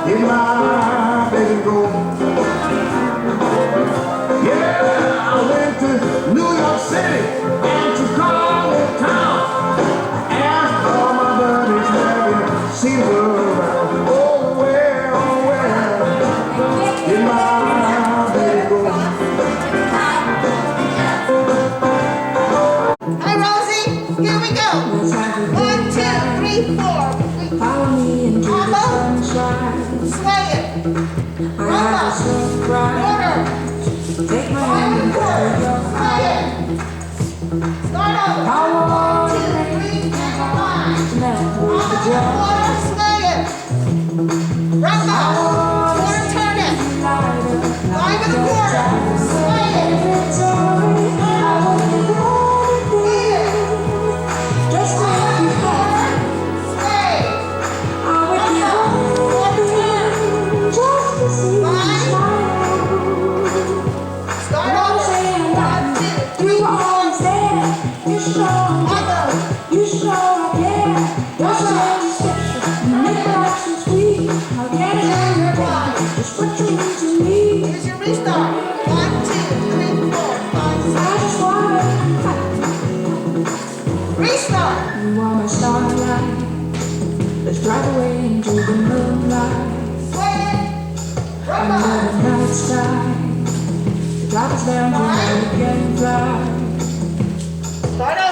did my baby go. Yeah, I went to New York City and Chicago town. Asked all my buddies, have you seen the world around? Oh, where did my baby go? Hi, Rosie. Here we go. 1, 2, 3, 4. Follow me into the sunshine. Sway it. My eyes are bright. Take my hand and hold your hand. Start over. 1, 2, 3, and 5. Now towards the Quarter, jar. sway it. Rumba. Quarter, turn it. 5 and a quarter. Sway it. Here's your restart. 1, 2, 3, 4, 5, 6. Restart. You are my starlight. Let's drive away into the moonlight. Sway it. Under the night sky. Drive us down to where we can fly. Start over.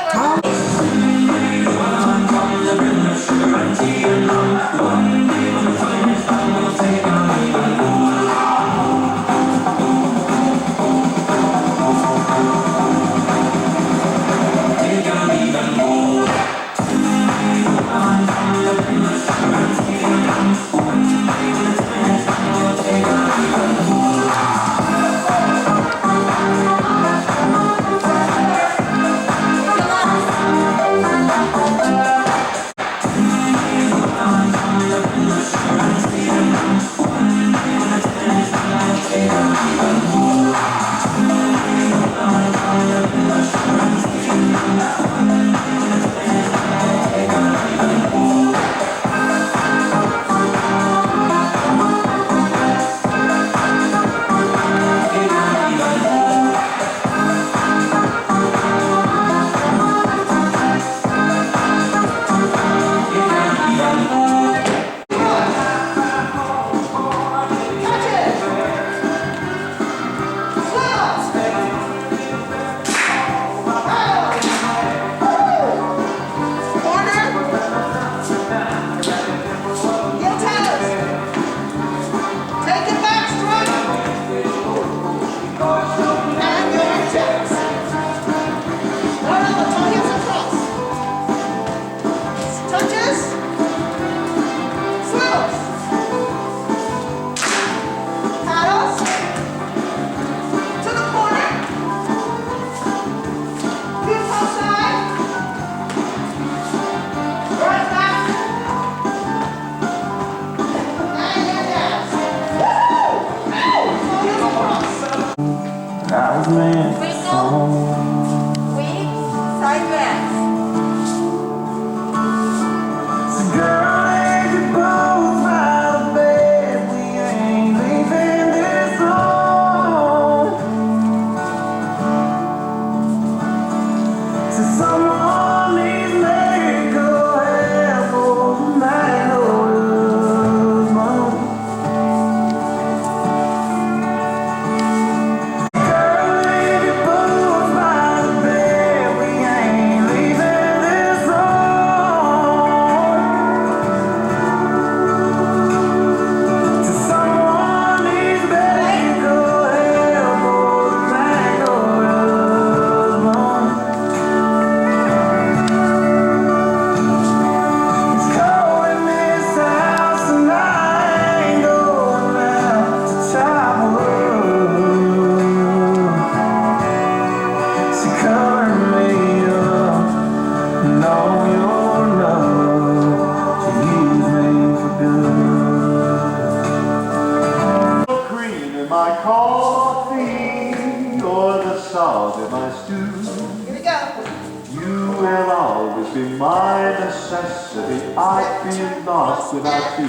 My necessity, I feel lost without you.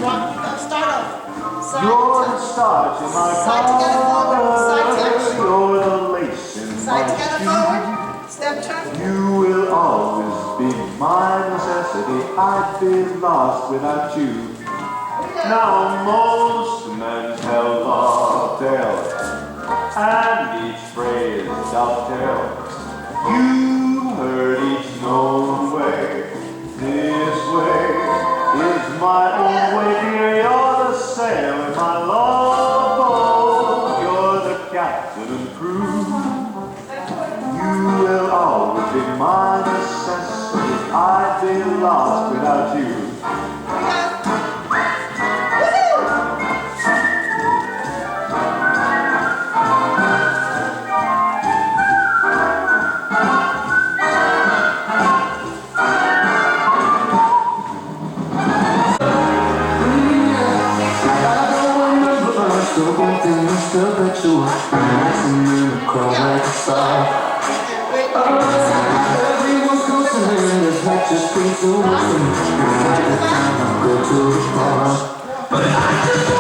Start over. You're the starch in my Side together, forward. Side collar. touch. You're the lace in Side my together, shoe. forward. Step turn. You will always be my necessity. I'd be lost without you. Now most men tell the tale, and each phrase dovetail. You heard each known way. This way is my own way, dear. You're the sail in my love boat. You're the captain and crew. You will always be my necessity. I'd be lost without you. Everyone's close to hand, it's like just being so awesome. By the time I go to the bar, but I just